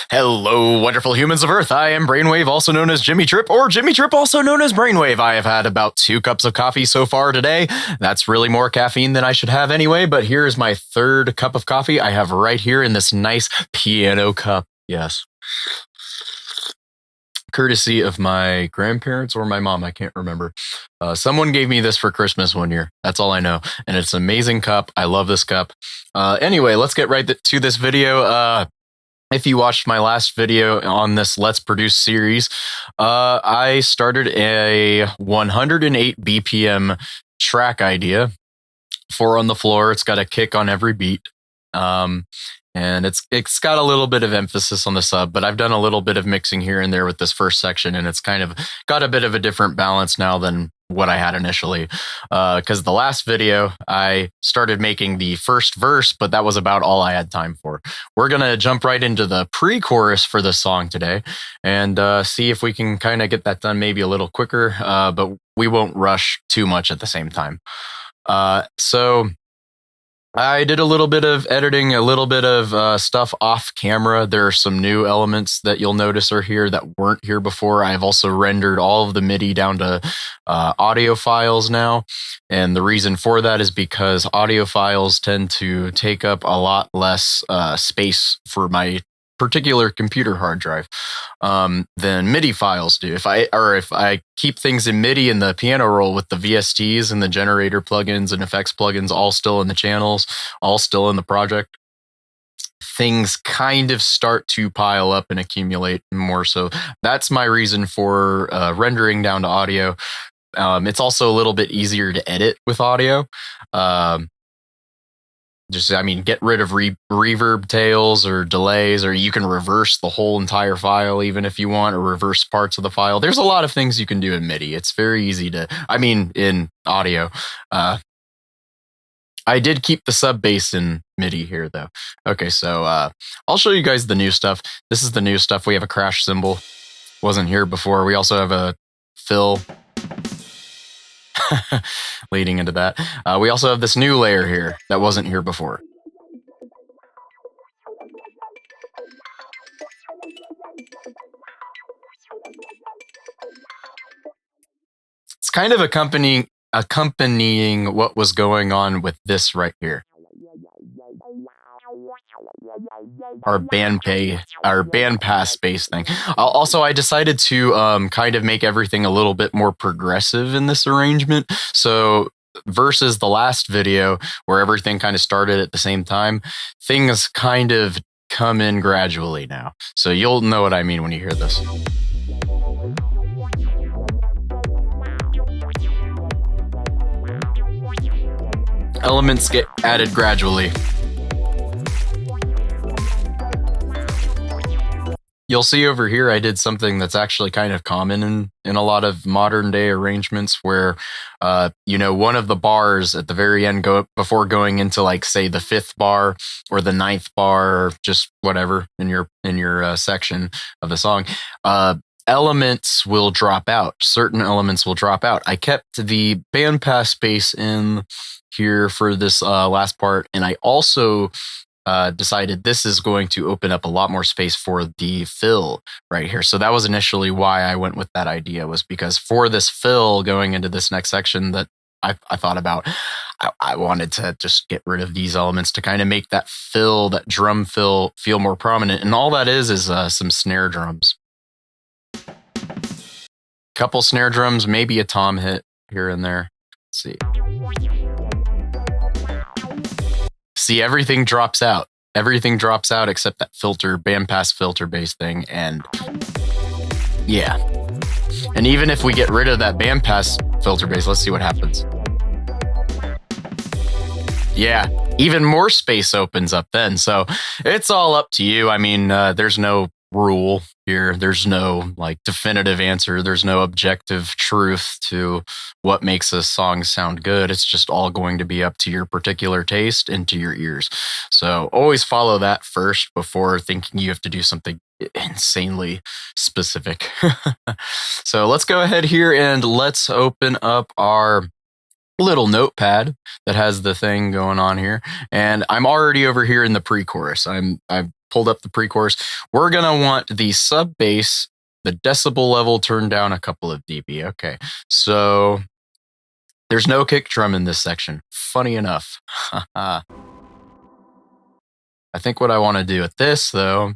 Hello, wonderful humans of Earth. I am Brainwave, also known as Jimmy Trip, or Jimmy Trip, also known as Brainwave. I have had about 2 cups of coffee so far today. That's really more caffeine than I should have anyway, but here's my 3rd cup of coffee I have right here in this nice piano cup. Yes. Courtesy of my grandparents or my mom, I can't remember. Someone gave me this for Christmas one year. That's all I know. And it's an amazing cup. I love this cup. Anyway, let's get right to this video. If you watched my last video on this Let's Produce series, I started a 108 BPM track idea. 4 on the floor. It's got a kick on every beat. And it's got a little bit of emphasis on the sub, but I've done a little bit of mixing here and there with this first section, and it's kind of got a bit of a different balance now than what I had initially. Because the last video, I started making the first verse, but that was about all I had time for. We're going to jump right into the pre-chorus for this song today and see if we can kind of get that done maybe a little quicker, but we won't rush too much at the same time. So I did a little bit of editing, a little bit of stuff off camera. There are some new elements that you'll notice are here that weren't here before. I've also rendered all of the MIDI down to audio files now. And the reason for that is because audio files tend to take up a lot less space for my particular computer hard drive than MIDI files do. If I keep things in MIDI in the piano roll with the VSTs and the generator plugins and effects plugins all still in the channels, all still in the project, things kind of start to pile up and accumulate more. So that's my reason for rendering down to audio. It's also a little bit easier to edit with audio. Get rid of reverb tails or delays, or you can reverse the whole entire file even if you want, or reverse parts of the file. There's a lot of things you can do in MIDI. It's very easy in audio. I did keep the sub bass in MIDI here though. Okay, so I'll show you guys the new stuff. This is the new stuff. We have a crash cymbal. Wasn't here before. We also have a fill. Leading into that, we also have this new layer here that wasn't here before. It's kind of accompanying what was going on with this right here. Our bandpass bass thing. Also, I decided to kind of make everything a little bit more progressive in this arrangement. So versus the last video where everything kind of started at the same time, things kind of come in gradually now. So you'll know what I mean when you hear this. Elements get added gradually. You'll see over here I did something that's actually kind of common in a lot of modern day arrangements where, one of the bars at the very end before going into, like, say, the 5th bar or the 9th bar, or just whatever in your section of the song, elements will drop out. Certain elements will drop out. I kept the bandpass bass in here for this last part, and I also decided this is going to open up a lot more space for the fill right here. So that was initially why I went with that idea, was because for this fill going into this next section that I thought about, I wanted to just get rid of these elements to kind of make that fill, that drum fill, feel more prominent. And all that is some snare drums. Couple snare drums, maybe a tom hit here and there. Let's see. See, everything drops out. Everything drops out except that bandpass filter bass thing. And yeah. And even if we get rid of that bandpass filter bass, let's see what happens. Yeah, even more space opens up then. So it's all up to you. I mean, there's no rule here. There's no definitive answer. There's no objective truth to what makes a song sound good. It's just all going to be up to your particular taste and to your ears. So always follow that first before thinking you have to do something insanely specific. So let's go ahead here and let's open up our little notepad that has the thing going on here. And I'm already over here in the pre-chorus. I've pulled up the pre-chorus. We're gonna want the sub bass, the decibel level turned down a couple of dB. Okay, so there's no kick drum in this section. Funny enough. I think what I want to do with this, though,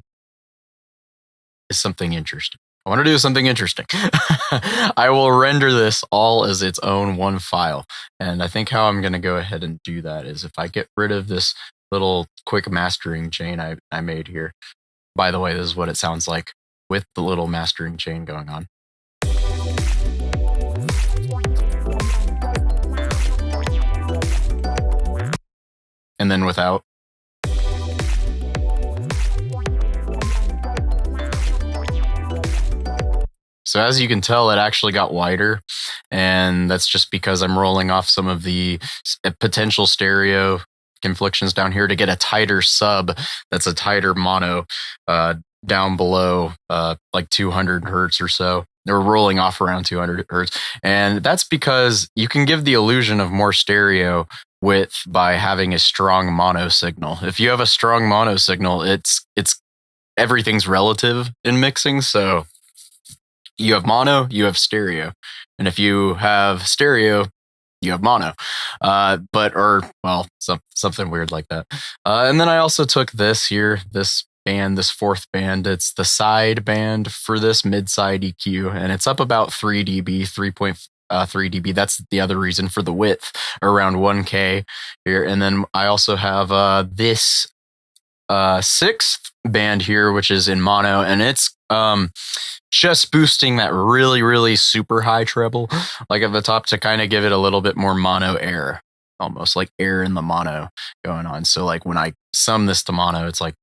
is something interesting. I want to do something interesting. I will render this all as its own one file. And I think how I'm going to go ahead and do that is if I get rid of this little quick mastering chain I made here. By the way, this is what it sounds like with the little mastering chain going on. And then without. So as you can tell, it actually got wider, and that's just because I'm rolling off some of the potential stereo conflictions down here to get a tighter sub that's a tighter mono down below like 200 hertz or so. They're rolling off around 200 hertz, and that's because you can give the illusion of more stereo width by having a strong mono signal. If you have a strong mono signal, it's everything's relative in mixing, so you have mono, you have stereo. And if you have stereo, you have mono. Something weird like that. And then I also took this here, this band, this fourth band. It's the side band for this mid-side EQ, and it's up about 3 dB, 3.3 dB. That's the other reason for the width, around 1K here. And then I also have this sixth band here, which is in mono, and it's just boosting that really, really super high treble, like at the top, to kind of give it a little bit more mono air, almost like air in the mono going on. So like when I sum this to mono, it's like.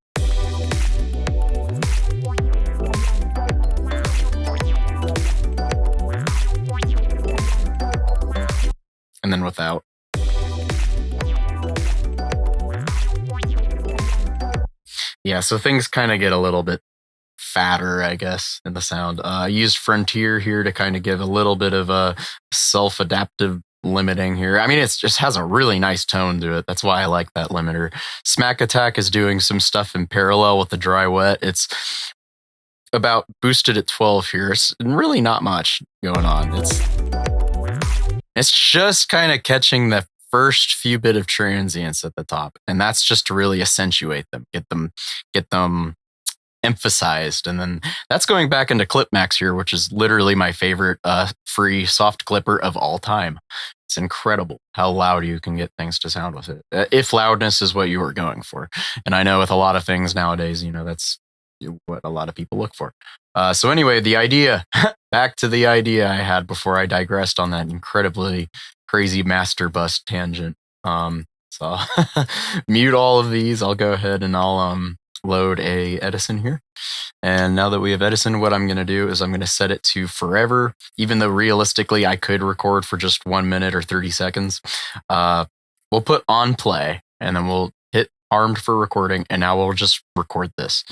And then without. Yeah, so things kind of get a little bit fatter, I guess, in the sound. I used Frontier here to kind of give a little bit of a self-adaptive limiting here. I mean, it just has a really nice tone to it. That's why I like that limiter. Smack Attack is doing some stuff in parallel with the dry wet. It's about boosted at 12 here. It's really not much going on. It's just kind of catching the first few bit of transients at the top, and that's just to really accentuate them, get them emphasized. And then that's going back into Clipmax here, which is literally my favorite free soft clipper of all time. It's incredible how loud you can get things to sound with it, if loudness is what you were going for. And I know with a lot of things nowadays, that's what a lot of people look for. So anyway, the idea, back to the idea I had before I digressed on that incredibly crazy master bus tangent. So mute all of these. I'll go ahead and I'll load a Edison here. And now that we have Edison, what I'm going to do is I'm going to set it to forever, even though realistically I could record for just 1 minute or 30 seconds. We'll put on play, and then we'll hit armed for recording, and now we'll just record this.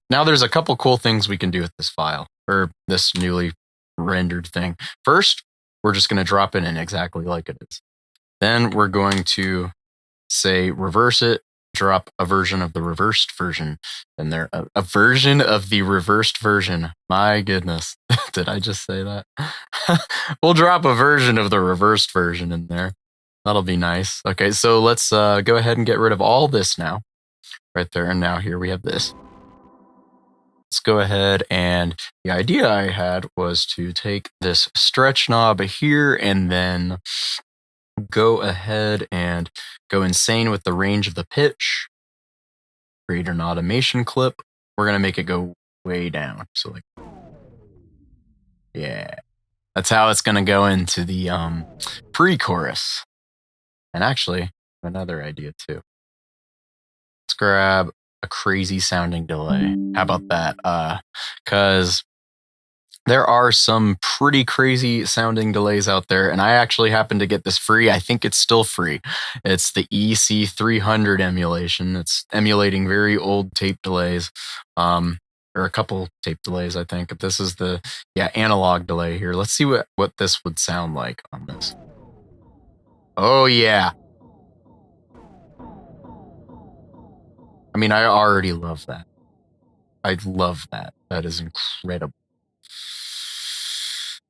Now there's a couple cool things we can do with this file, or this newly rendered thing. First, we're just going to drop it in exactly like it is. Then we're going to say reverse it, drop a version of the reversed version in there. A version of the reversed version. My goodness, did I just say that? We'll drop a version of the reversed version in there. That'll be nice. Okay, so let's go ahead and get rid of all this now. Right there, and now here we have this. Let's go ahead, and the idea I had was to take this stretch knob here and then go ahead and go insane with the range of the pitch. Create an automation clip. We're going to make it go way down. So like, yeah, that's how it's going to go into the pre-chorus. And actually, another idea too. Let's grab a crazy sounding delay. How about that? Because there are some pretty crazy sounding delays out there, and I actually happen to get this free. I think it's still free. It's the EC300 emulation. It's emulating very old tape delays, or a couple tape delays, I think. This is the analog delay here. Let's see what this would sound like on this. Oh yeah. mean, I already love that. I love that. That is incredible.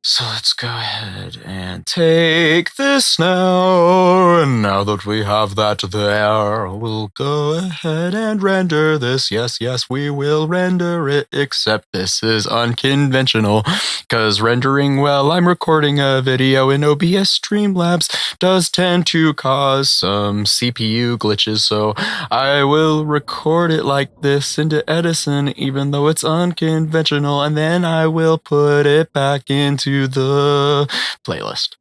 So let's go ahead and take this now. And now that we have that there, we'll go ahead and render this. Yes, we will render it, except this is unconventional. Because rendering while I'm recording a video in OBS Streamlabs does tend to cause some CPU glitches. So I will record it like this into Edison, even though it's unconventional. And then I will put it back into the playlist.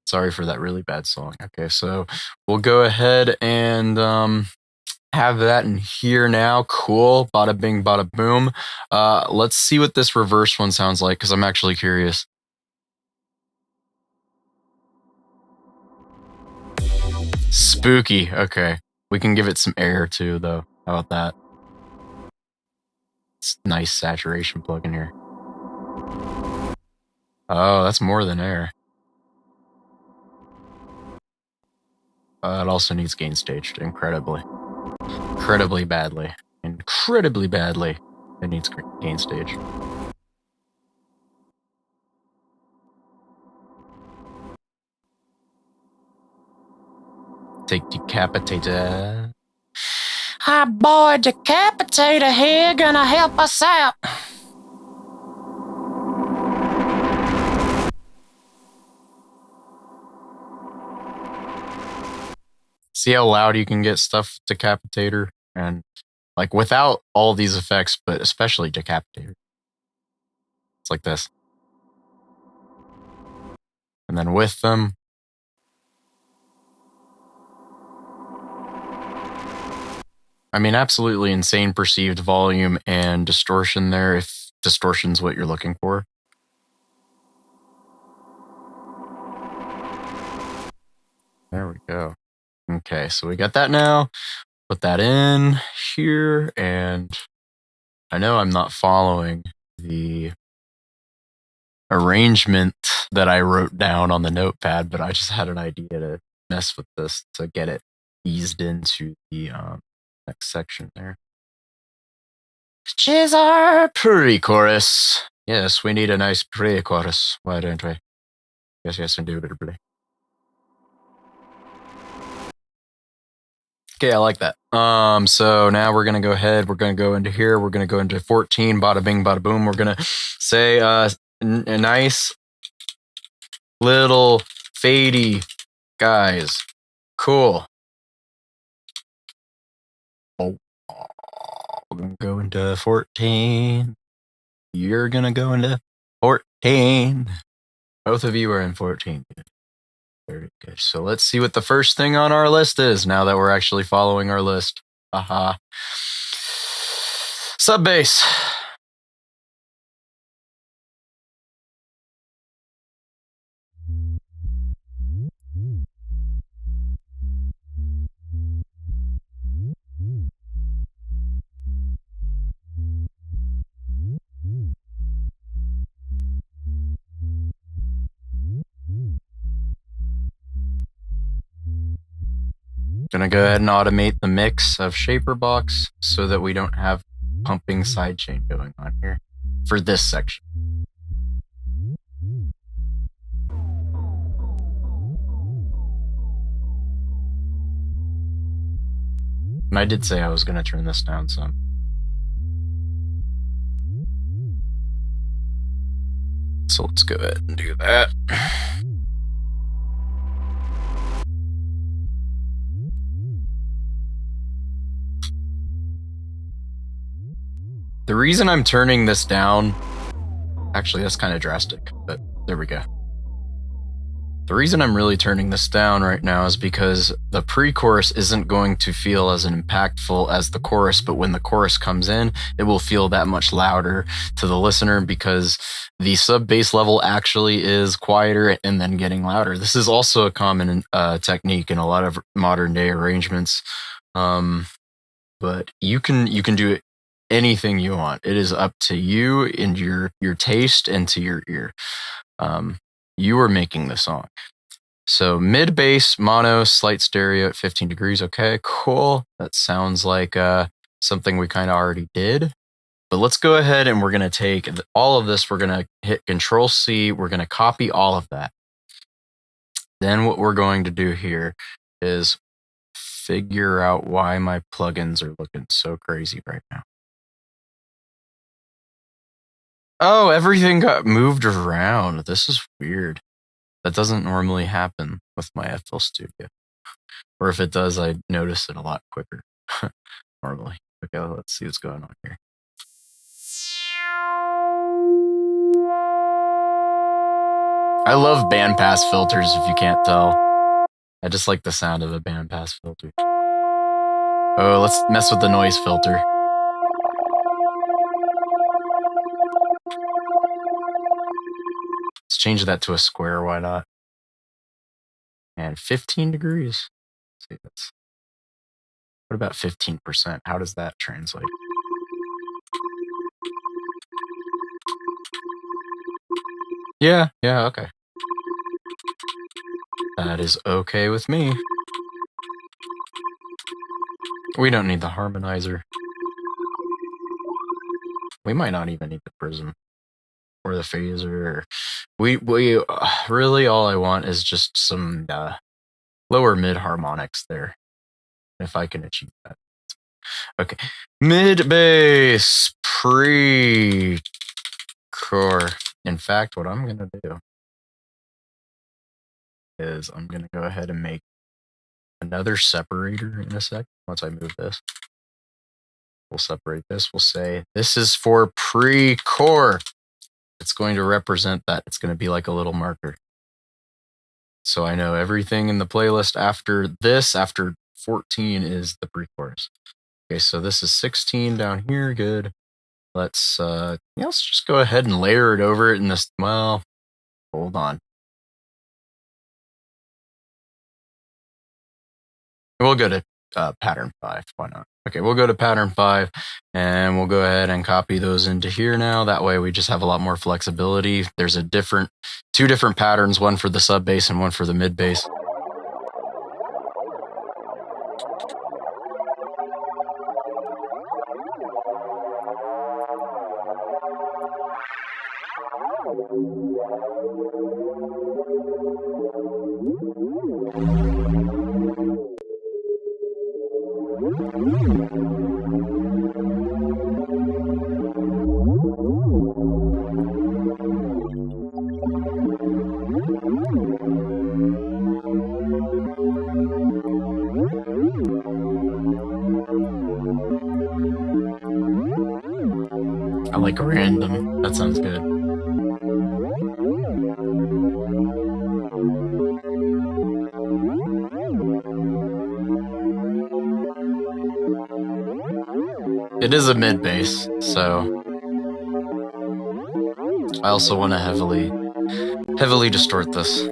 Sorry for that really bad song. Okay, so we'll go ahead and have that in here now. Cool. Bada bing, bada boom. Let's see what this reverse one sounds like, because I'm actually curious. Spooky. Okay. We can give it some air too, though. How about that? It's nice saturation plug in here. Oh, that's more than air. It also needs gain staged incredibly badly. Incredibly badly. It needs gain stage. Take Decapitator. Hi, boy, Decapitator here, gonna help us out. See how loud you can get stuff with Decapitator? And like without all these effects, but especially Decapitator. It's like this. And then with them. I mean, absolutely insane perceived volume and distortion there, if distortion's what you're looking for. There we go. Okay, so we got that now. Put that in here, and I know I'm not following the arrangement that I wrote down on the notepad, but I just had an idea to mess with this to get it eased into the next section there. Which is our pre-chorus. Yes, we need a nice pre-chorus. Why don't we? Yes, indubitably. Okay, I like that. So now we're gonna go ahead. We're gonna go into here. We're gonna go into 14. Bada bing, bada boom. We're gonna say a nice little fadey, guys. Cool. Oh, we're gonna go into 14. You're gonna go into 14. Both of you are in 14. Very good. So let's see what the first thing on our list is now that we're actually following our list. Aha. Sub bass. Gonna go ahead and automate the mix of shaper box so that we don't have pumping sidechain going on here for this section. And I did say I was gonna turn this down some. So let's go ahead and do that. The reason I'm turning this down, actually that's kind of drastic, but there we go. The reason I'm really turning this down right now is because the pre-chorus isn't going to feel as impactful as the chorus, but when the chorus comes in, it will feel that much louder to the listener because the sub bass level actually is quieter and then getting louder. This is also a common technique in a lot of modern day arrangements, but you can do it anything you want. It is up to you and your taste and to your ear. You are making the song. So mid bass, mono, slight stereo at 15 degrees. Okay, cool. That sounds like something we kind of already did. But let's go ahead and we're going to take all of this. We're going to hit Control C. We're going to copy all of that. Then what we're going to do here is figure out why my plugins are looking so crazy right now. Oh, everything got moved around. This is weird. That doesn't normally happen with my FL Studio. Or if it does, I notice it a lot quicker normally. Okay, let's see what's going on here. I love bandpass filters, if you can't tell. I just like the sound of a bandpass filter. Oh, let's mess with the noise filter. Let's change that to a square, why not? And 15 degrees. Let's see this. What about 15%? How does that translate? Yeah, okay. That is okay with me. We don't need the harmonizer. We might not even need the prism or the phaser. We really, all I want is just some lower mid harmonics there, if I can achieve that. Okay, mid bass pre-core. In fact, what I'm gonna do is I'm gonna go ahead and make another separator in a sec. Once I move this, we'll separate this. We'll say this is for pre-core. It's going to represent that. It's going to be like a little marker. So I know everything in the playlist after this, after 14, is the pre-chorus. Okay, so this is 16 down here. Good. Let's just go ahead and layer it over it in this. Well, hold on. We'll go to pattern 5. Why not? Okay, we'll go to pattern 5 and we'll go ahead and copy those into here now. That way we just have a lot more flexibility. There's two different patterns, one for the sub bass and one for the mid bass. I like random. That sounds good. It is a mid bass, so I also want to heavily distort this.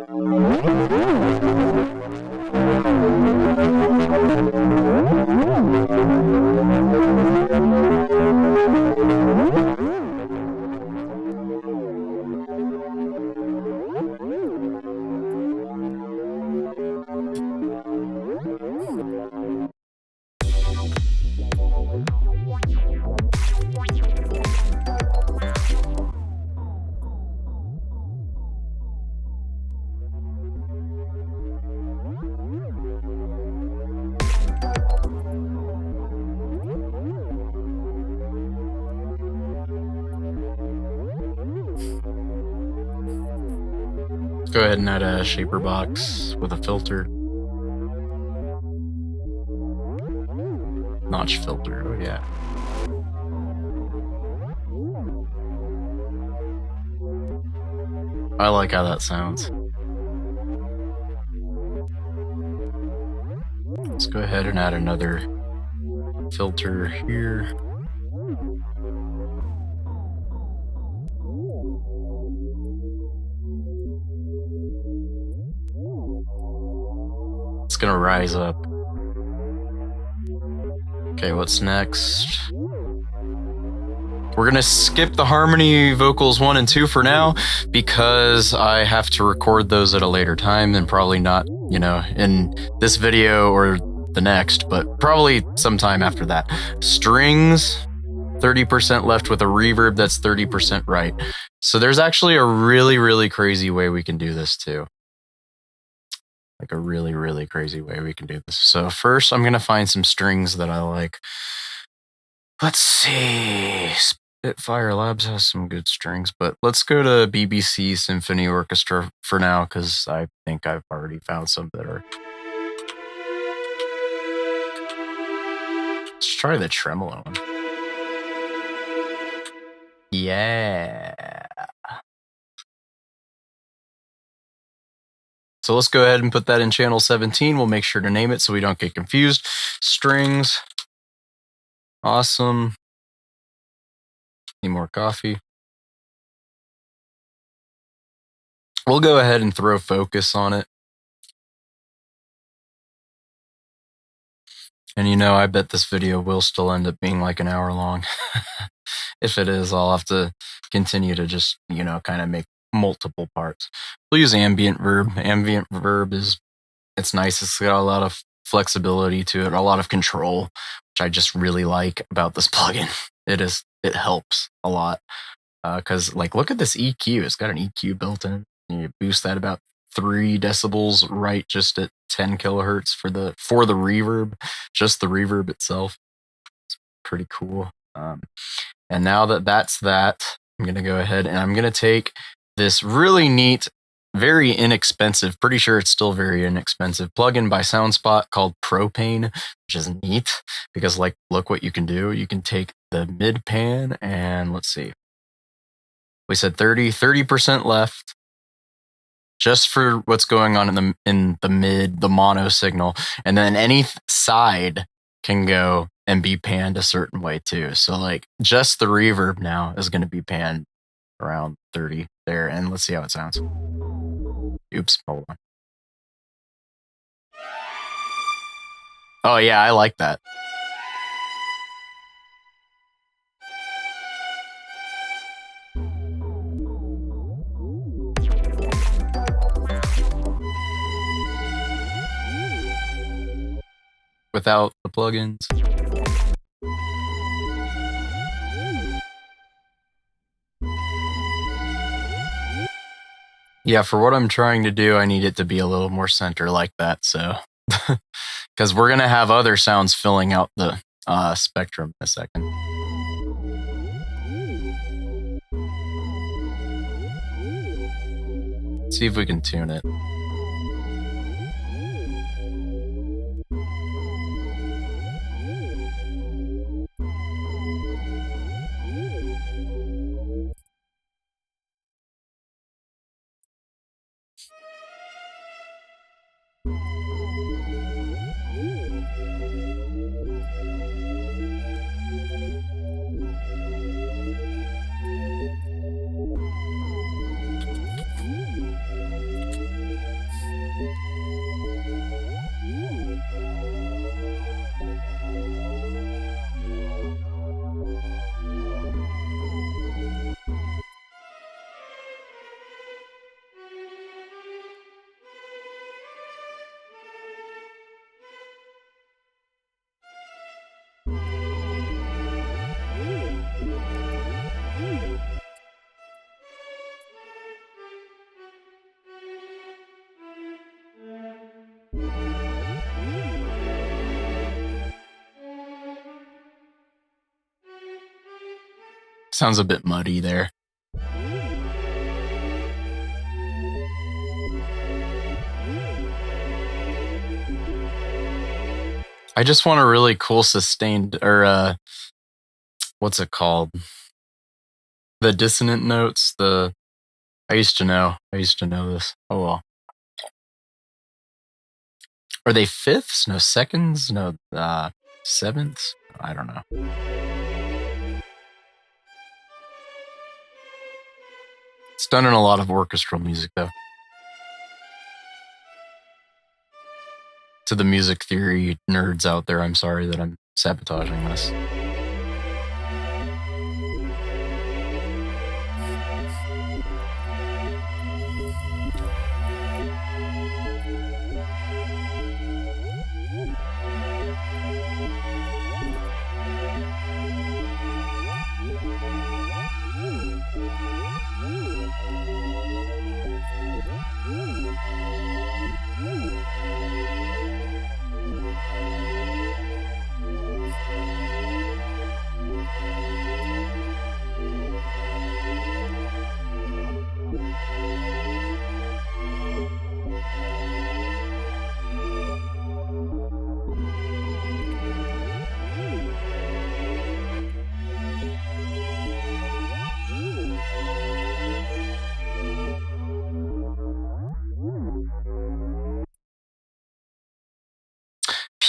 Go ahead and add a shaper box with a filter. Notch filter, oh yeah. I like how that sounds. Let's go ahead and add another filter here. It's gonna rise up. Okay, what's next? We're going to skip the harmony vocals 1 and 2 for now because I have to record those at a later time, and probably not, in this video or the next, but probably sometime after that. Strings, 30% left with a reverb that's 30% right. So there's actually a really, really crazy way we can do this too. Like a really, really crazy way we can do this. So first I'm going to find some strings that I like. Let's see. Spitfire Labs has some good strings, but let's go to BBC Symphony Orchestra for now because I think I've already found some that are. Let's try the tremolo one. Yeah. So let's go ahead and put that in channel 17. We'll make sure to name it so we don't get confused. Strings. Awesome. Need more coffee. We'll go ahead and throw focus on it. And I bet this video will still end up being like an hour long. If it is, I'll have to continue to just, kind of make multiple parts. We'll use ambient verb. Ambient verb it's nice. It's got a lot of flexibility to it, a lot of control, which I just really like about this plugin. It helps a lot. Because look at this EQ. It's got an EQ built in. You boost that about 3 decibels right just at 10 kilohertz for the reverb, just the reverb itself. It's pretty cool. And now that's that, I'm going to go ahead and I'm going to take this really neat, very inexpensive, pretty sure it's still very inexpensive plugin by Soundspot called Propane, which is neat because look what you can do. You can take the mid pan and let's see. We said 30% left just for what's going on in the mid, the mono signal. And then any side can go and be panned a certain way too. So just the reverb now is going to be panned around 30 there. And let's see how it sounds. Oops, hold on. Oh yeah, I like that. Without the plugins. Yeah, for what I'm trying to do, I need it to be a little more center like that. So, because we're going to have other sounds filling out the spectrum in a second. Let's see if we can tune it. Sounds a bit muddy there. I just want a really cool sustained, or what's it called? The dissonant notes. I used to know this. Oh well. Are they fifths? No seconds? No sevenths? I don't know. It's done in a lot of orchestral music though. To the music theory nerds out there, I'm sorry that I'm sabotaging this.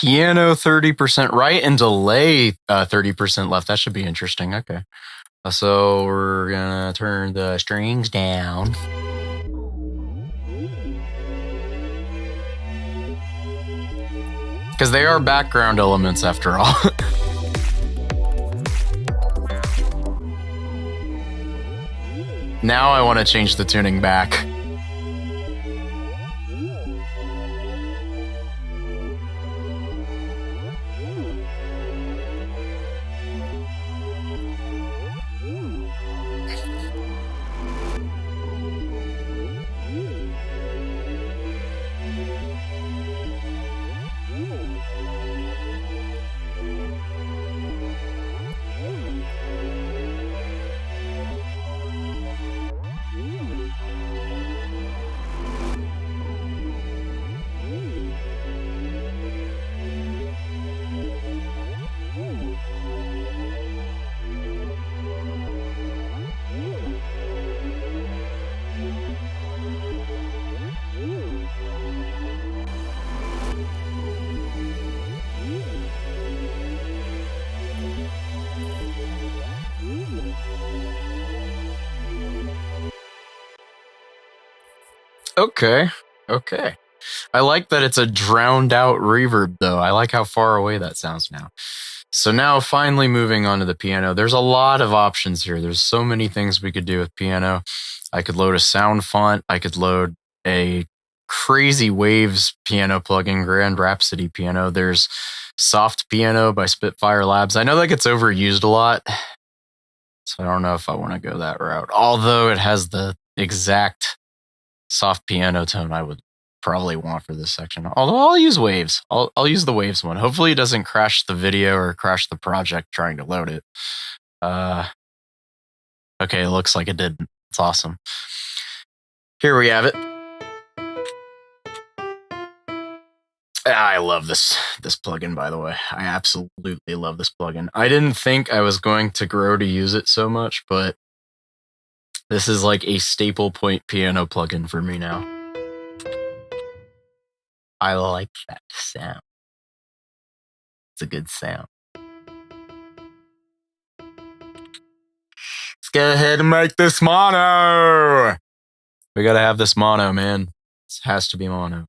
piano 30% right and delay 30% left. That should be interesting. Okay. So we're gonna turn the strings down. Because they are background elements after all. Now I want to change the tuning back. Okay. I like that it's a drowned out reverb though. I like how far away that sounds now. So now finally moving on to the piano. There's a lot of options here. There's so many things we could do with piano. I could load a sound font. I could load a Crazy Waves piano plugin, Grand Rhapsody piano. There's Soft Piano by Spitfire Labs. I know that gets overused a lot, so I don't know if I want to go that route. Although it has the exact soft piano tone I would probably want for this section. Although I'll use Waves. I'll use the Waves one. Hopefully it doesn't crash the video or crash the project trying to load it. Okay, it looks like it didn't. It's awesome. Here we have it. I love this plugin, by the way. I absolutely love this plugin. I didn't think I was going to grow to use it so much, but this is like a staple point piano plugin for me now. I like that sound. It's a good sound. Let's go ahead and make this mono. We gotta have this mono, man. This has to be mono.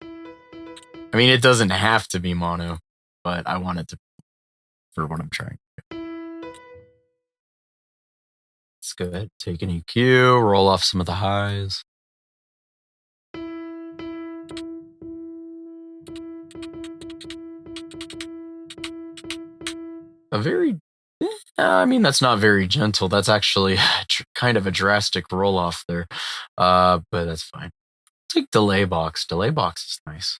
I mean, it doesn't have to be mono, but I want it to be for what I'm trying to do. Let's go ahead, take an EQ, roll off some of the highs. I mean, that's not very gentle. That's actually kind of a drastic roll off there, but that's fine. Take delay box. Delay box is nice.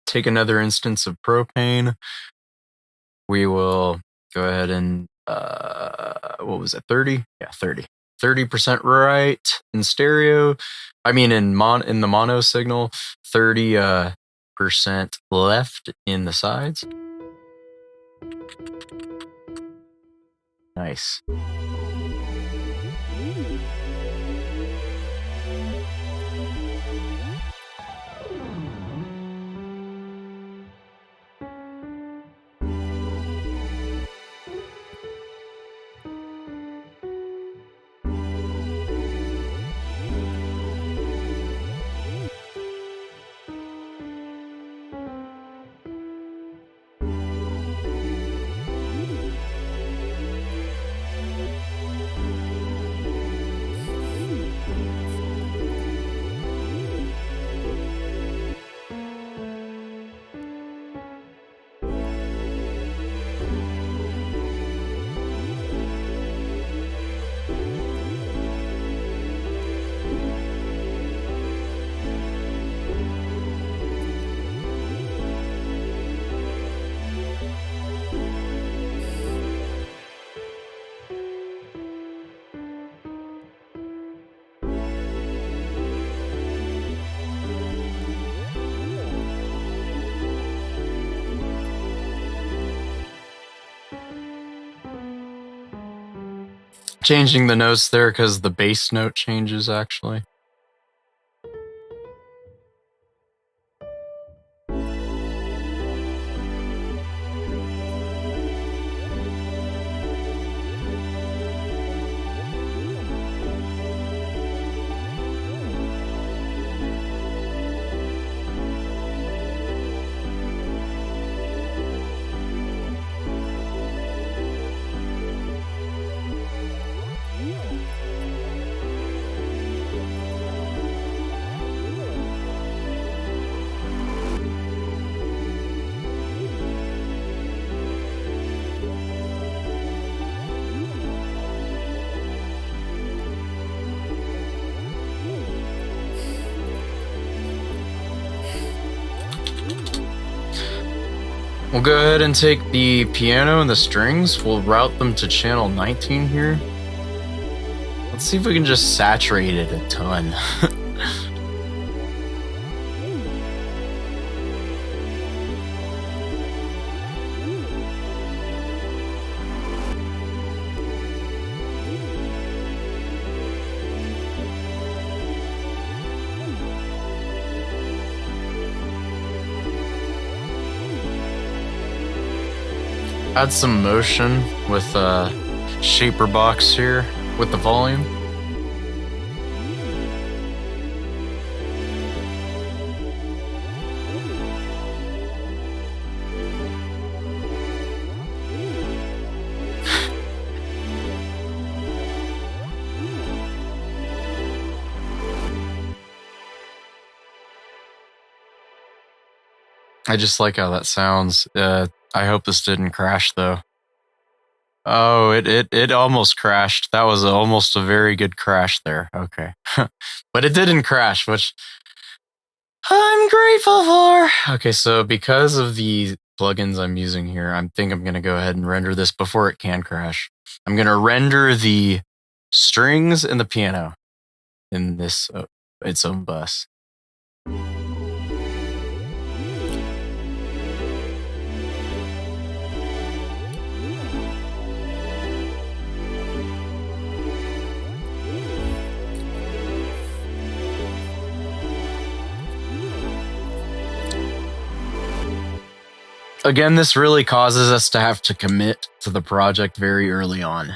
Take another instance of propane. We will go ahead and what was it? 30? Yeah, 30. 30% right in stereo. I mean in the mono signal, 30% left in the sides. Nice. changing the notes there because the bass note changes actually. We'll go ahead and take the piano and the strings. We'll route them to channel 19 here. Let's see if we can just saturate it a ton. Add some motion with a shaper box here with the volume. I just like how that sounds. I hope this didn't crash though. Oh, it almost crashed. That was almost a very good crash there. Okay. But it didn't crash, which I'm grateful for. Okay, so because of the plugins I'm using here, I think I'm going to go ahead and render this before it can crash. I'm going to render the strings and the piano in this its own bus. Again, this really causes us to have to commit to the project very early on.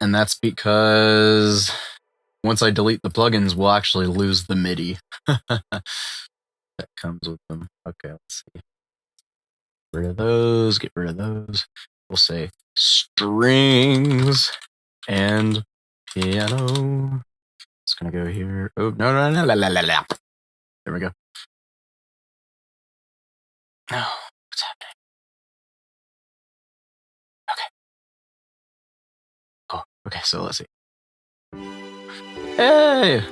And that's because once I delete the plugins, we'll actually lose the MIDI that comes with them. Okay, let's see. Get rid of those, get rid of those. We'll say strings and piano. It's gonna go here. Oh, no. There we go. Oh, what's happening? Okay. Cool. Okay, so let's see. Hey!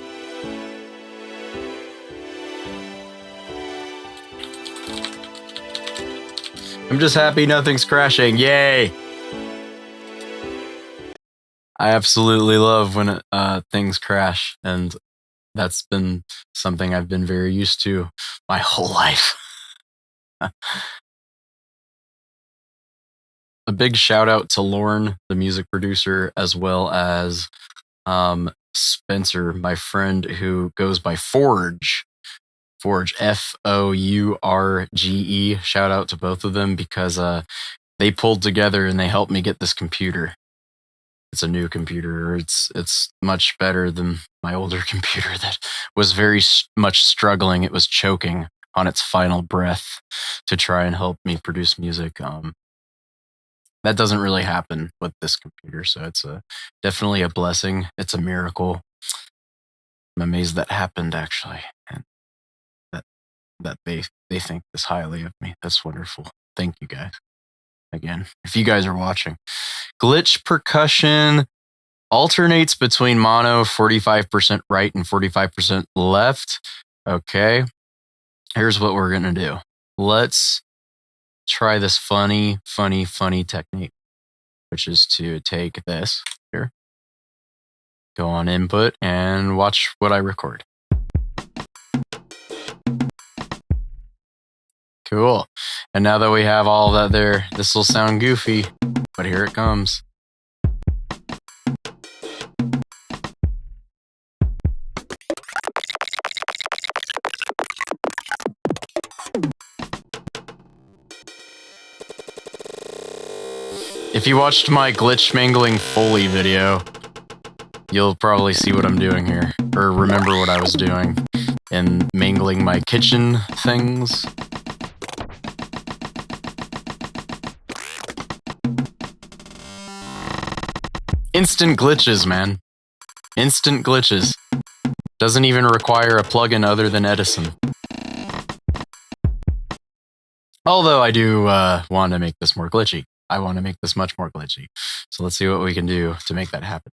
I'm just happy nothing's crashing. Yay! I absolutely love when things crash, and that's been something I've been very used to my whole life. A big shout out to Lorne, the music producer, as well as Spencer, my friend who goes by Forge. Forge, Fourge. Shout out to both of them because they pulled together and they helped me get this computer. It's a new computer. It's much better than my older computer that was very much struggling. It was choking on its final breath to try and help me produce music. That doesn't really happen with this computer, so it's definitely a blessing. It's a miracle. I'm amazed that happened actually, and that they think this highly of me. That's wonderful. Thank you guys. Again, if you guys are watching. Glitch percussion alternates between mono 45% right and 45% left. Okay. Here's what we're going to do. Let's try this funny technique, which is to take this here, go on input, and watch what I record. Cool. And now that we have all that there, this will sound goofy. but here it comes. If you watched my glitch mangling Foley video, you'll probably see what I'm doing here, or remember what I was doing in mangling my kitchen things. Instant glitches, man. Instant glitches. Doesn't even require a plugin other than Edison. Although I do want to make this more glitchy. I want to make this much more glitchy. So let's see what we can do to make that happen.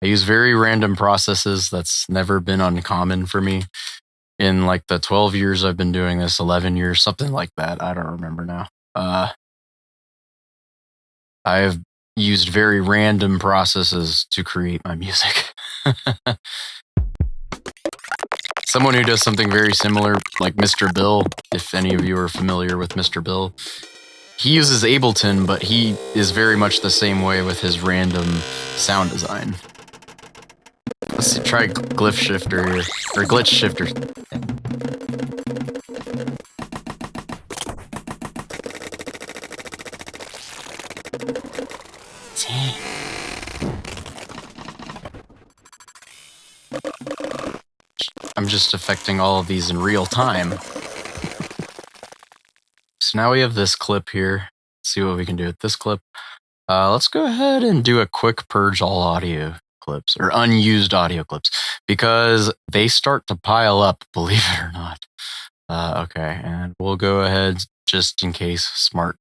I use very random processes. That's never been uncommon for me. In like the 12 years I've been doing this, 11 years, something like that. I don't remember now. I've used very random processes to create my music. Someone who does something very similar, like Mr. Bill, if any of you are familiar with Mr. Bill, he uses Ableton, but he is very much the same way with his random sound design. Let's see, try Glyph Shifter here, or Glitch Shifter. Dang. I'm just affecting all of these in real time. So now we have this clip here. Let's see what we can do with this clip. Let's go ahead and do a quick purge all audio clips, or unused audio clips, because they start to pile up, believe it or not. Okay, and we'll go ahead, just in case, smart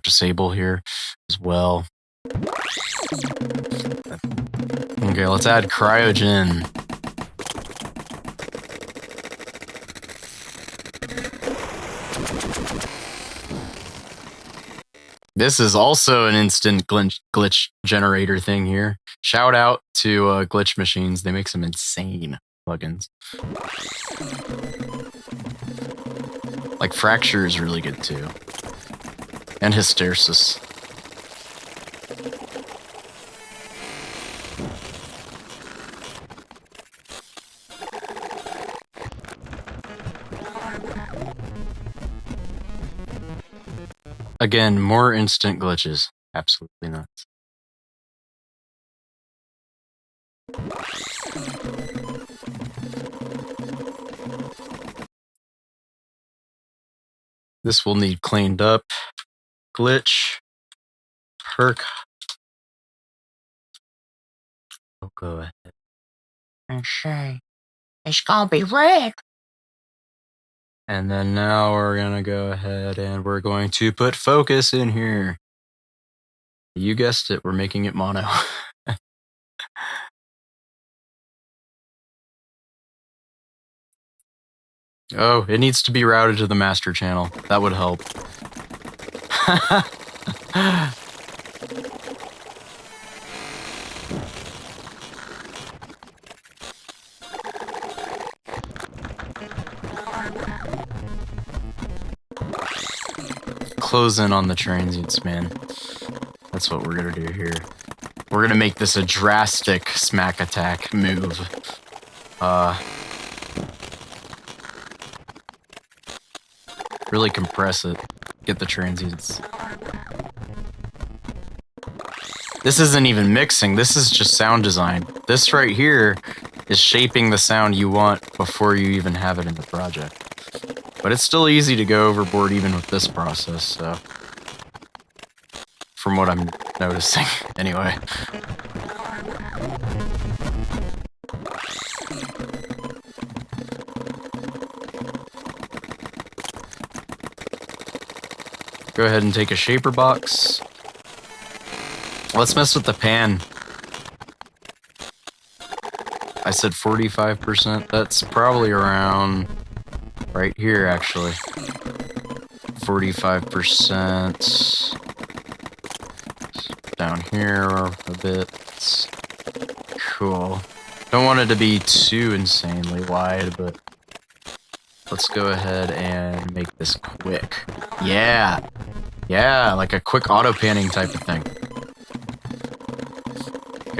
disable here as well. Okay, let's add cryogen. This is also an instant glitch generator thing here. Shout out to Glitch Machines. They make some insane plugins. Like Fracture is really good too. And Hysteresis. Again, more instant glitches. Absolutely nuts. This will need cleaned up. Glitch. Perk. I'll go ahead and say, it's gonna be red. And then now we're gonna go ahead and we're going to put focus in here. You guessed it, we're making it mono. Oh, it needs to be routed to the master channel. That would help. Close in on the transients, man. That's what we're gonna do here. We're gonna make this a drastic smack attack move. Really compress it. Get the transients. This isn't even mixing, this is just sound design. This right here is shaping the sound you want before you even have it in the project. But it's still easy to go overboard even with this process, so. From what I'm noticing, anyway. Go ahead and take a shaper box. Let's mess with the pan. I said 45%. That's probably around right here, actually. 45%. Down here a bit. Cool. Don't want it to be too insanely wide, but let's go ahead and make this quick. Yeah. Yeah, like a quick auto panning type of thing.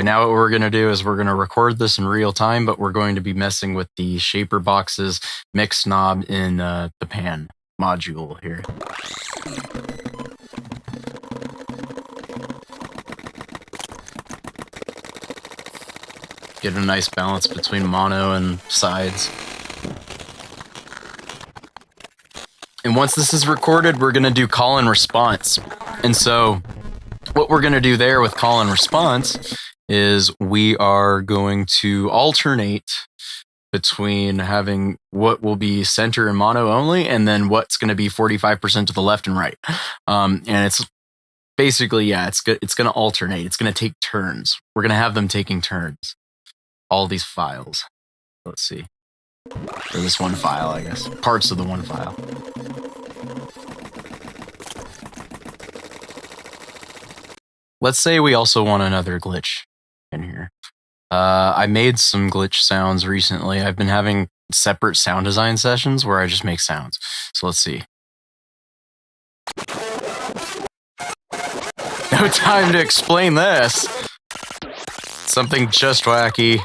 Okay, now what we're going to do is we're going to record this in real time, but we're going to be messing with the shaper box's mix knob in the pan module here. Get a nice balance between mono and sides. And once this is recorded, we're going to do call and response. And so what we're going to do there with call and response is we are going to alternate between having what will be center and mono only, and then what's going to be 45% to the left and right. And it's basically, yeah, it's going to alternate. It's going to take turns. We're going to have them taking turns. All these files. Let's see. Or this one file, I guess. Parts of the one file. Let's say we also want another glitch in here. I made some glitch sounds recently. I've been having separate sound design sessions where I just make sounds. So let's see. No time to explain this. Something just wacky.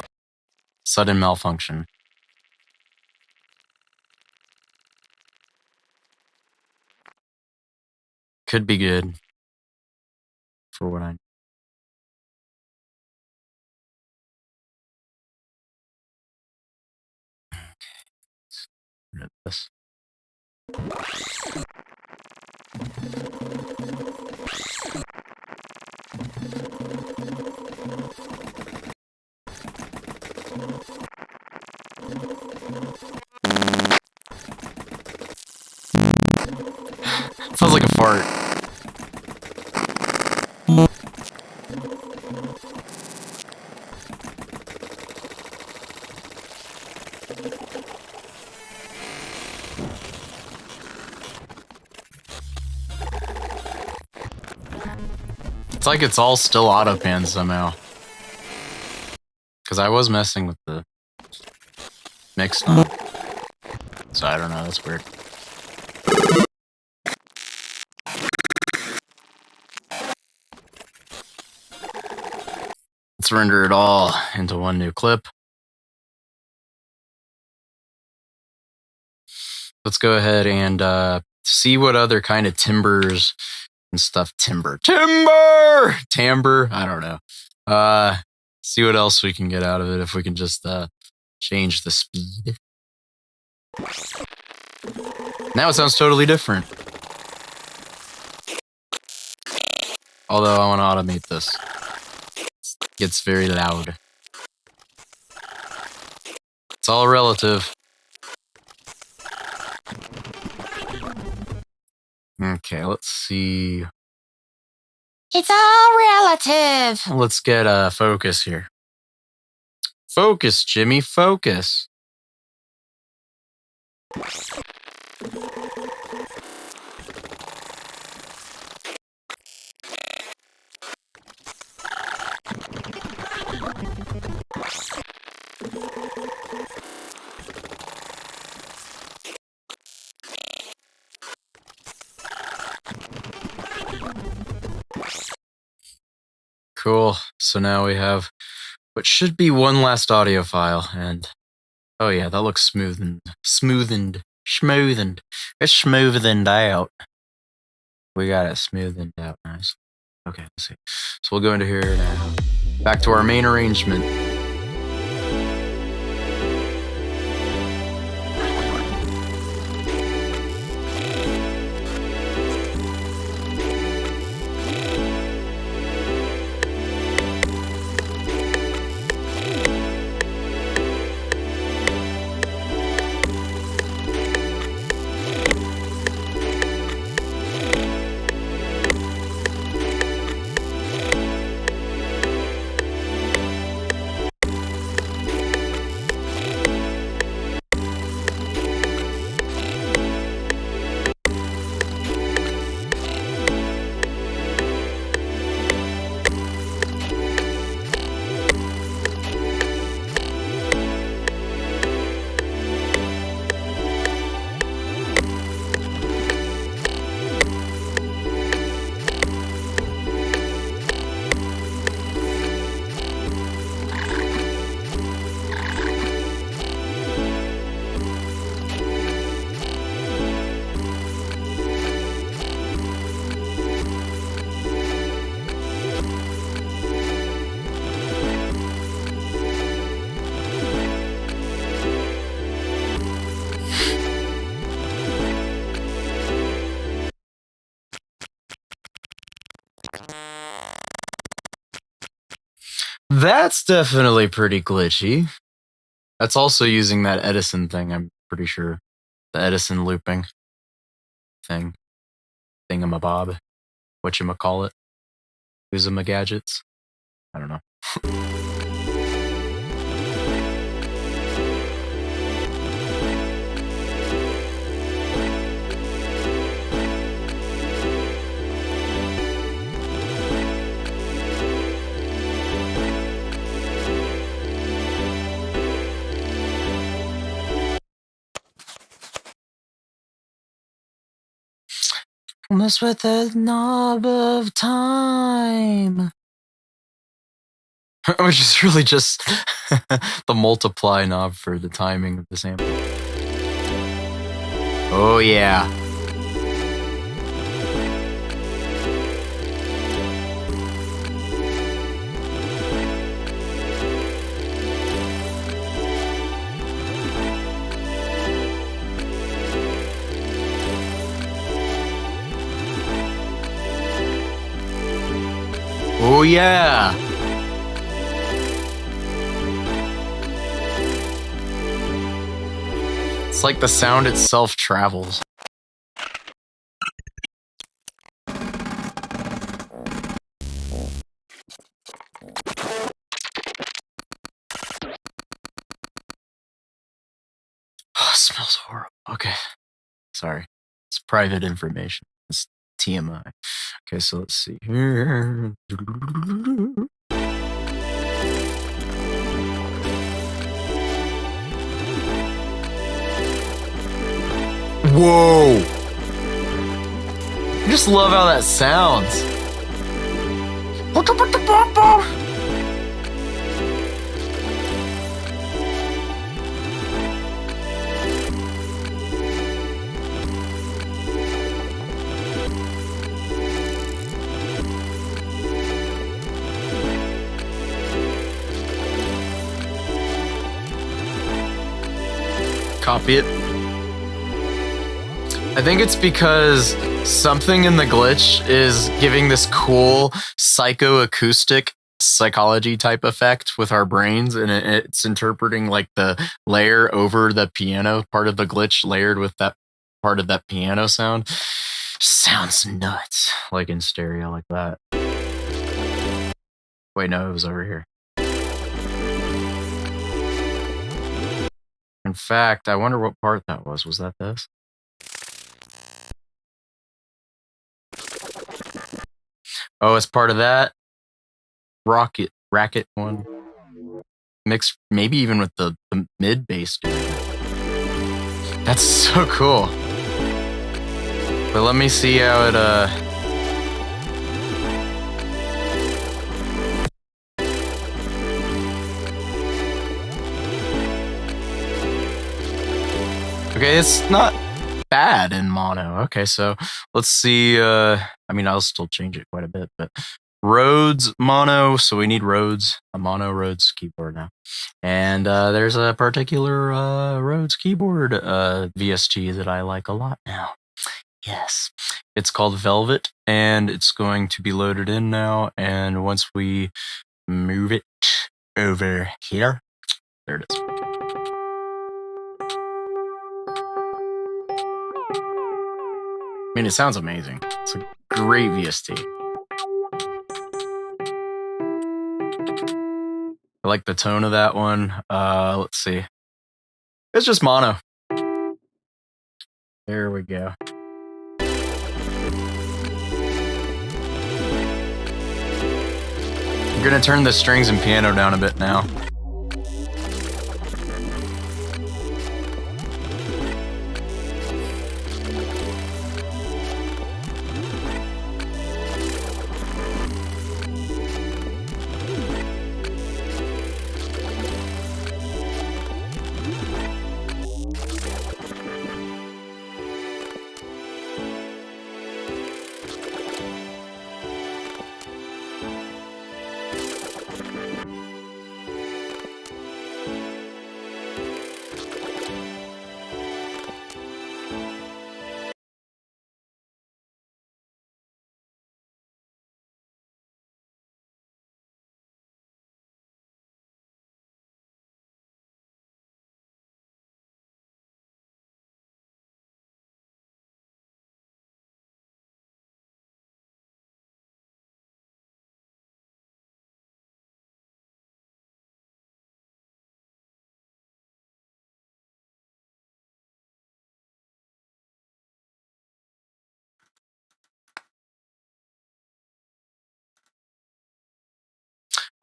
Sudden malfunction. Could be good. For what I... Okay. This. Sounds like a fart. It's like it's all still auto pan somehow. Because I was messing with the mix knob. So I don't know, that's weird. Let's render it all into one new clip. Let's go ahead and see what other kind of timbers and stuff. Timbre! Timbre! I don't know. See what else we can get out of it if we can just change the speed. Now it sounds totally different. Although I want to automate this. It gets very loud. It's all relative. Okay, let's see. It's all relative. Let's get focus here. Focus, Jimmy, focus. Cool. So now we have what should be one last audio file, and oh yeah, that looks smoothened. It's smoothened out. We got it smoothened out nice. Okay, let's see. So we'll go into here now. Back to our main arrangement. That's definitely pretty glitchy. That's also using that Edison thing, I'm pretty sure. The Edison looping thing. Thingamabob. Whatchamacallit. Who's-a-gadgets. I don't know. Mess with the knob of time. Which is really just the multiply knob for the timing of the sample. Oh yeah. Oh yeah. It's like the sound itself travels. Oh, it smells horrible. Okay. Sorry. It's private information. It's TMI. Okay, so let's see here. Whoa! I just love how that sounds. Copy it. I think it's because something in the glitch is giving this cool psychoacoustic psychology type effect with our brains, and it's interpreting like the layer over the piano part of the glitch layered with that part of that piano sound. Sounds nuts, like in stereo like that. Wait, no, it was over here. In fact, I wonder what part that was. Was that this? Oh, it's part of that racket one. Mixed maybe even with the mid bass doing it. That's so cool. But let me see how it Okay, it's not bad in mono. Okay, so let's see. I mean, I'll still change it quite a bit, but Rhodes mono. So we need Rhodes, a mono Rhodes keyboard now. And there's a particular Rhodes keyboard VST that I like a lot now. Yes, it's called Velvet, and it's going to be loaded in now. And once we move it over here, there it is. I mean, it sounds amazing. It's a great VST. I like the tone of that one. Let's see. It's just mono. There we go. I'm gonna turn the strings and piano down a bit now.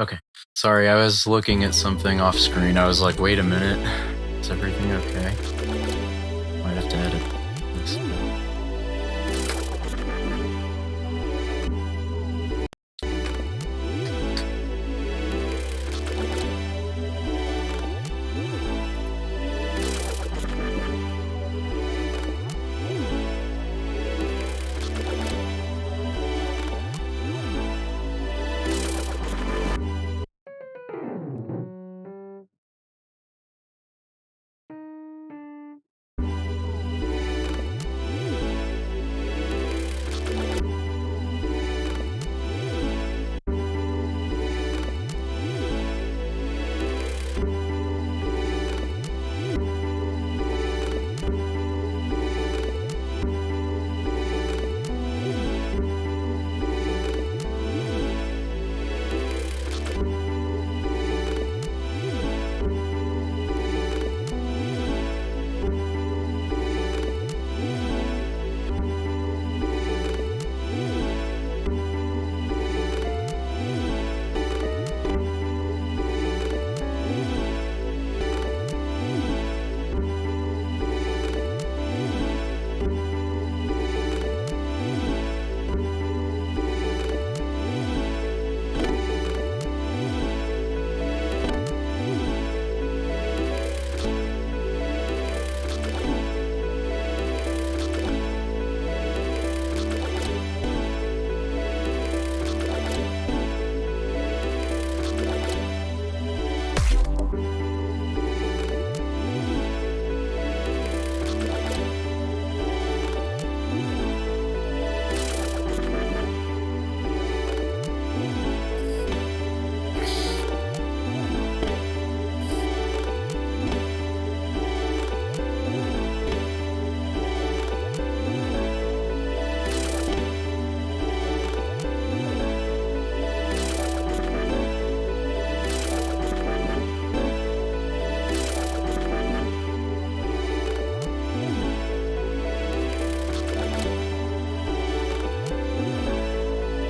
Okay. Sorry, I was looking at something off screen. I was like, wait a minute. Is everything okay? Might have to edit this.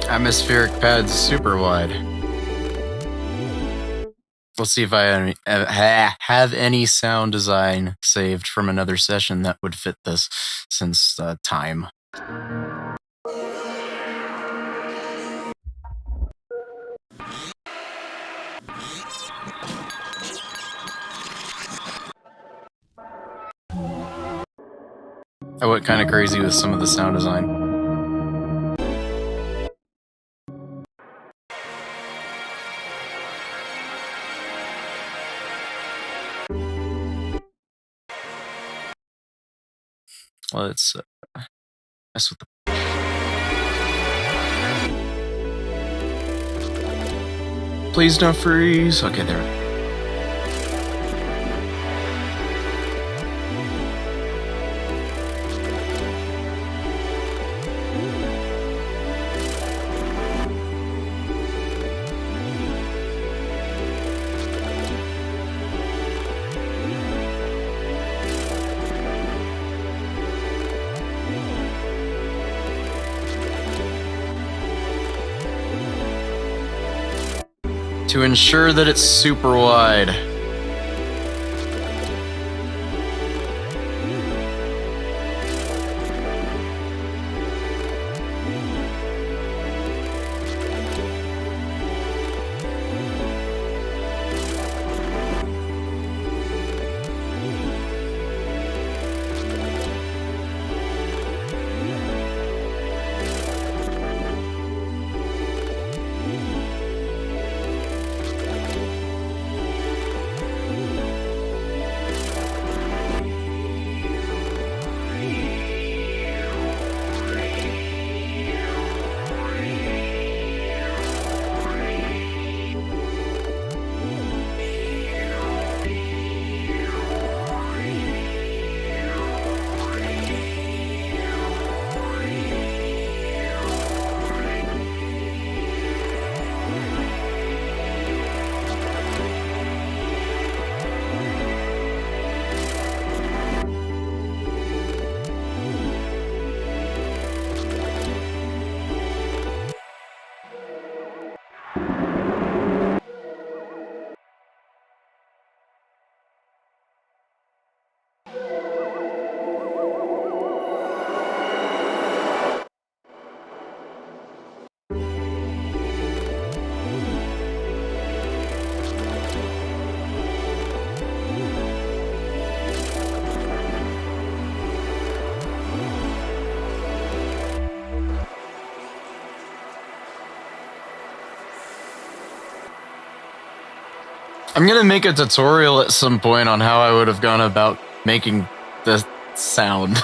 Atmospheric pads super wide. Let's see if I have any sound design saved from another session that would fit this since time. I went kind of crazy with some of the sound design. Let's mess with the. Please don't freeze. Okay, there. To ensure that it's super wide. I'm gonna make a tutorial at some point on how I would have gone about making the sound.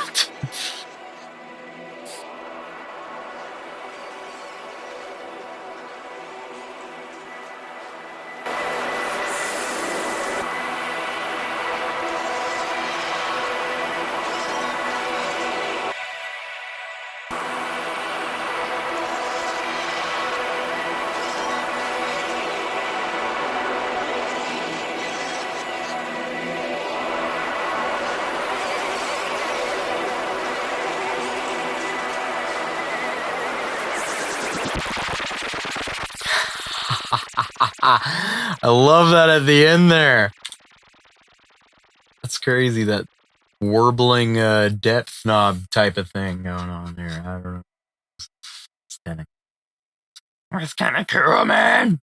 I love that at the end there. That's crazy, that warbling depth knob type of thing going on there. I don't know. It's kind of cool, man.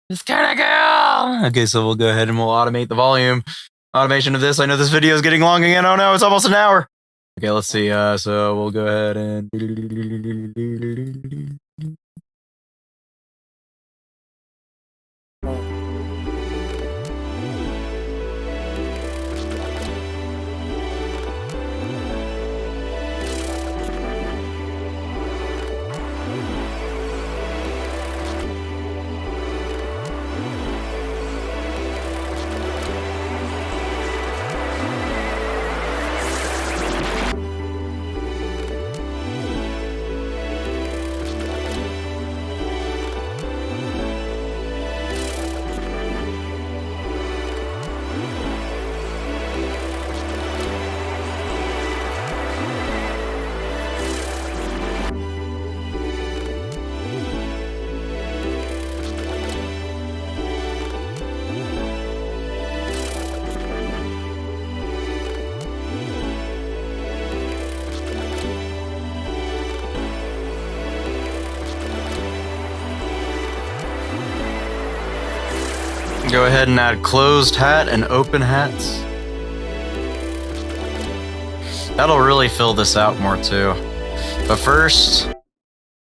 It's kind of cool. Okay, so we'll go ahead and we'll automate the volume. Automation of this. I know this video is getting long again. Oh no, it's almost an hour. Okay, let's see. So we'll go ahead and... Go ahead and add closed hat and open hats. That'll really fill this out more too. But first,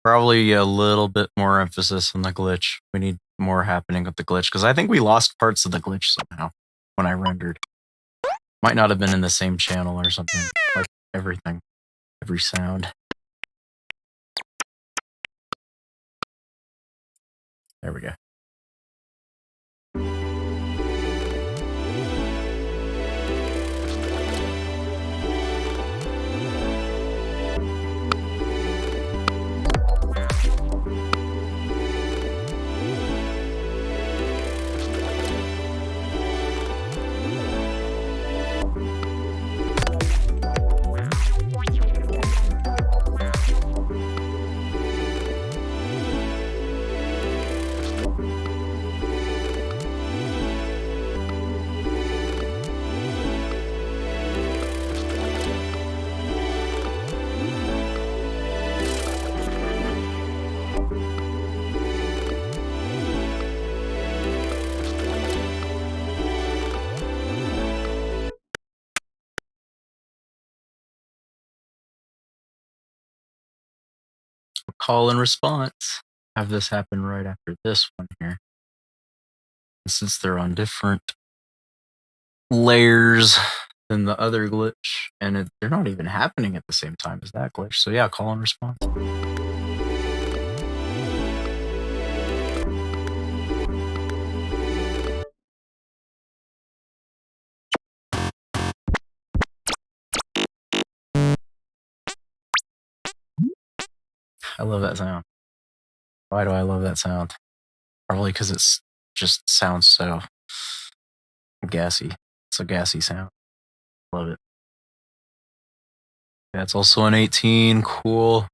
probably a little bit more emphasis on the glitch. We need more happening with the glitch, because I think we lost parts of the glitch somehow when I rendered. Might not have been in the same channel or something. Like everything. Every sound. There we go. Call and response. Have this happen right after this one here. And since they're on different layers than the other glitch, and they're not even happening at the same time as that glitch. So yeah, call and response. I love that sound. Why do I love that sound? Probably because it's just sounds so gassy. It's a gassy sound. Love it. That's also an 18. Cool.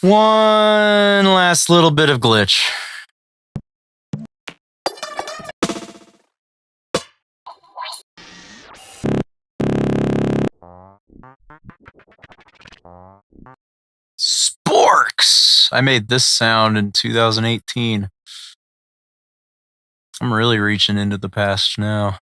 One last little bit of glitch. Sporks! I made this sound in 2018. I'm really reaching into the past now.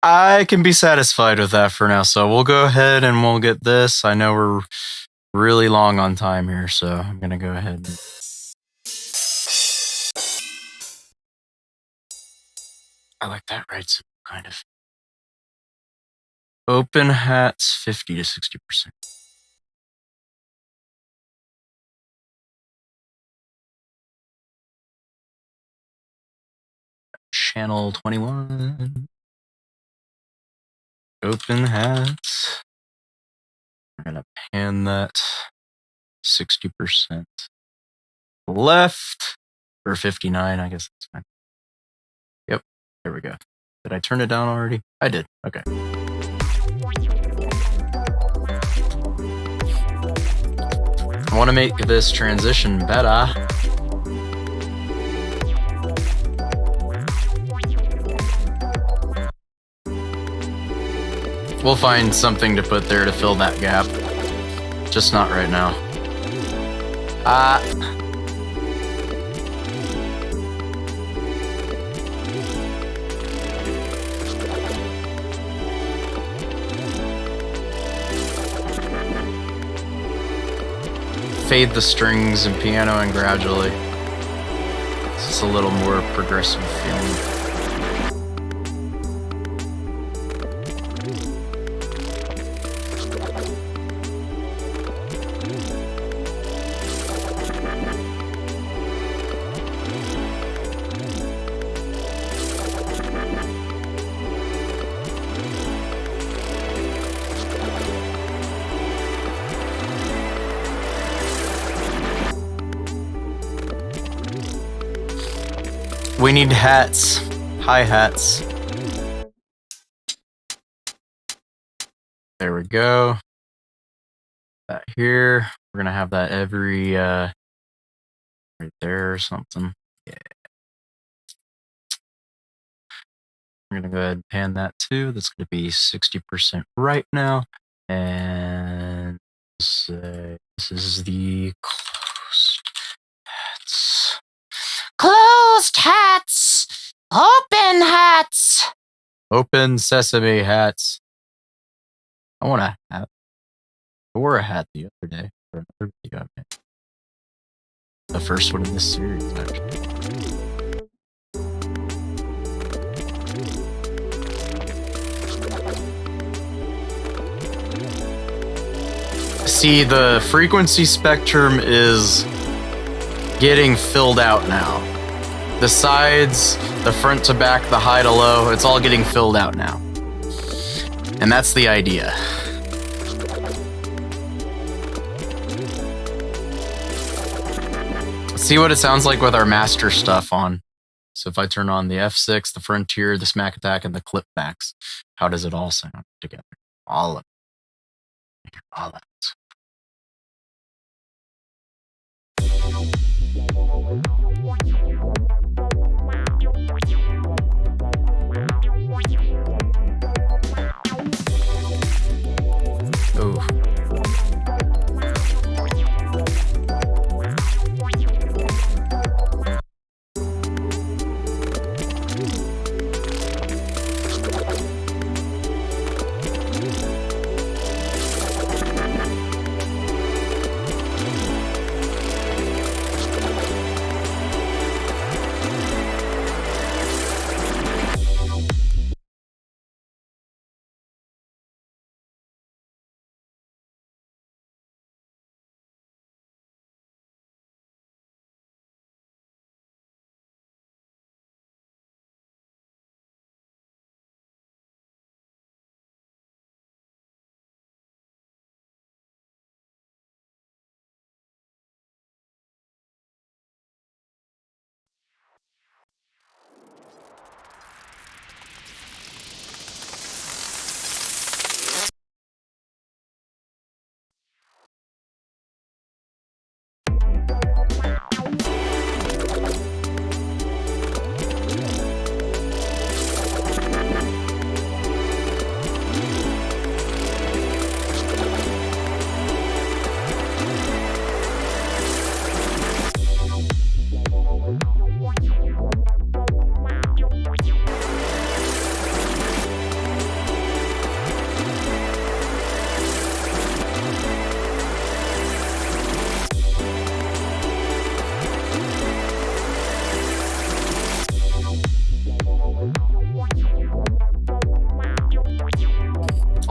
I can be satisfied with that for now, so we'll go ahead and we'll get this. I know we're really long on time here, so I'm gonna go ahead and... I like that right, so kind of. Open hats 50 to 60%. Channel 21. Open hats. We're gonna pan that 60% left, or 59, I guess that's fine. Yep, there we go. Did I turn it down already? I did, okay. I wanna make this transition better. We'll find something to put there to fill that gap. Just not right now. Fade the strings and piano in gradually. It's just a little more progressive feeling. We need hats, hi-hats. There we go. That here, we're gonna have that every right there or something. Yeah. We're gonna go ahead and pan that too. That's gonna be 60% right now. And say this is the closed hats. Closed hats. Open hats. Open sesame hats. I want a hat. I wore a hat the other day for another video I made. The first one in this series, actually. See, the frequency spectrum is getting filled out now. The sides, the front to back, the high to low, it's all getting filled out now. And that's the idea. Let's see what it sounds like with our master stuff on. So if I turn on the F6, the Frontier, the Smack Attack, and the Clip Backs, how does it all sound together? All of it. All of it.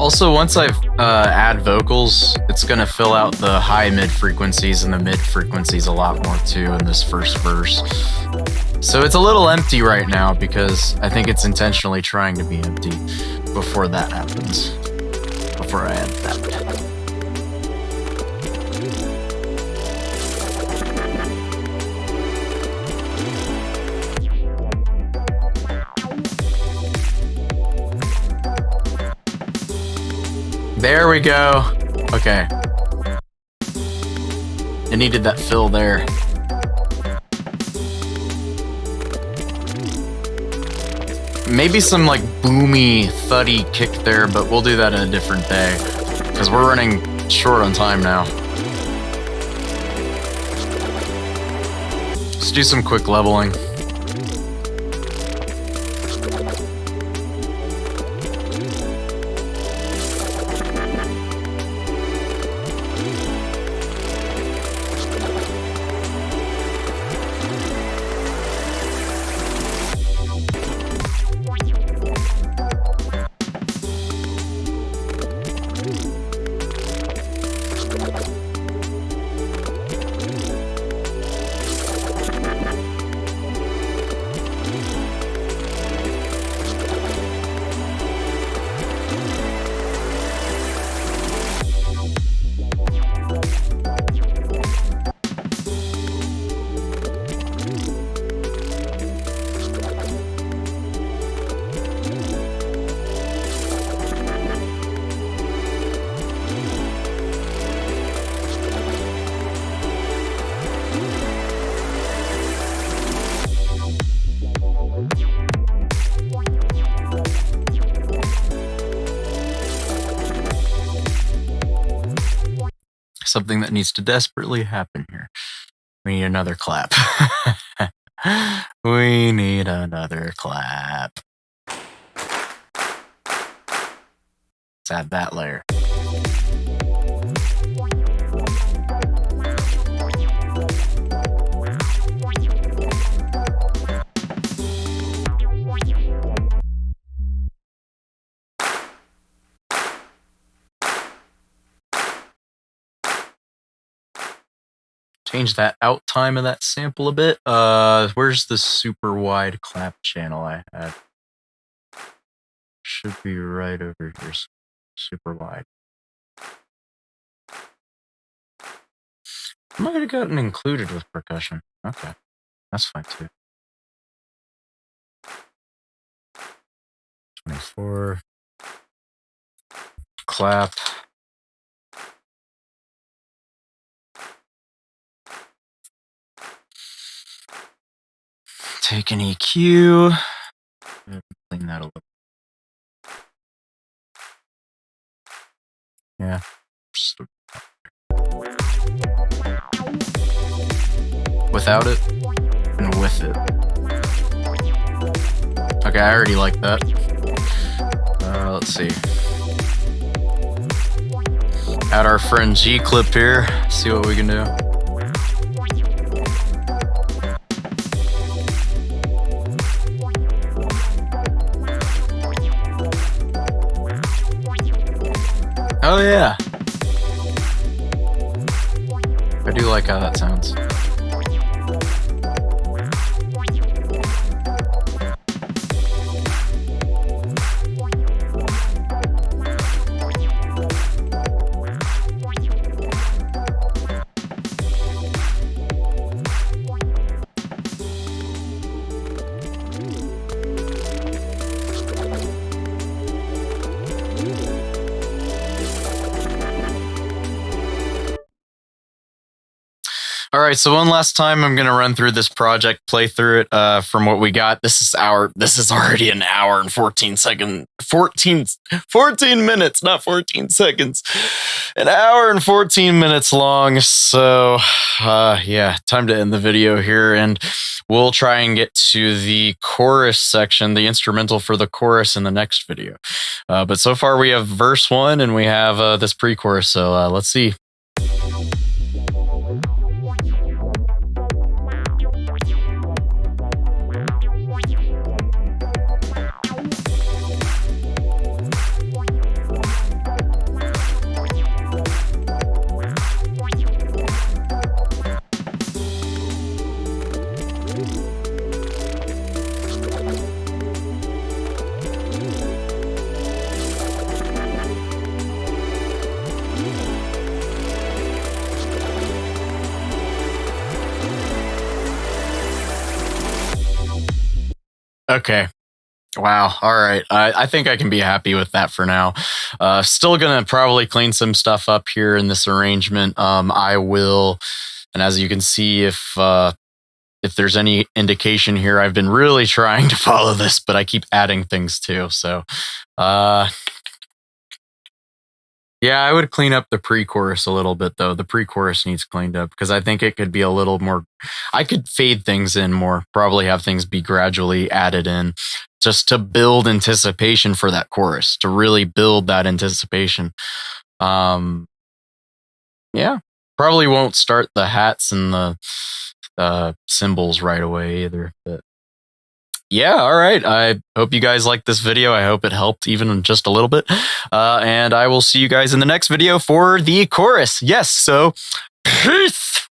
Also, once I've add vocals, it's gonna fill out the high mid frequencies and the mid frequencies a lot more too in this first verse. So it's a little empty right now because I think it's intentionally trying to be empty before that happens. Before I add that. There we go. Okay. It needed that fill there. Maybe some like boomy, thuddy kick there, but we'll do that in a different day because we're running short on time now. Let's do some quick leveling. Something that needs to desperately happen here. We need another clap. We need another clap. Let's add that layer. Change that out time of that sample a bit. Where's the super wide clap channel I had? Should be right over here. Super wide. Might have gotten included with percussion. Okay, that's fine too. 24. Clap. Take an EQ. Clean that a little. Yeah. Without it and with it. Okay, I already like that. Let's see. Add our friend G clip here. See what we can do. Oh yeah. I do like how that sounds. All right, so one last time I'm gonna run through this project, play through it from what we got. This is already an hour and 14 minutes, not 14 seconds. An hour and 14 minutes long. So yeah, time to end the video here, and we'll try and get to the chorus section, the instrumental for the chorus in the next video. But so far we have verse 1 and we have this pre-chorus, so let's see. Okay. Wow. All right. I think I can be happy with that for now. Still gonna probably clean some stuff up here in this arrangement. I will, and as you can see, if there's any indication here, I've been really trying to follow this, but I keep adding things too. So, yeah, I would clean up the pre-chorus a little bit though. The pre-chorus needs cleaned up because I think it could be a little more. I could fade things in more. Probably have things be gradually added in, just to build anticipation for that chorus. To really build that anticipation. Yeah, probably won't start the hats and the cymbals right away either. But yeah, all right. I hope you guys liked this video. I hope it helped even just a little bit. And I will see you guys in the next video for the chorus. Yes, so peace.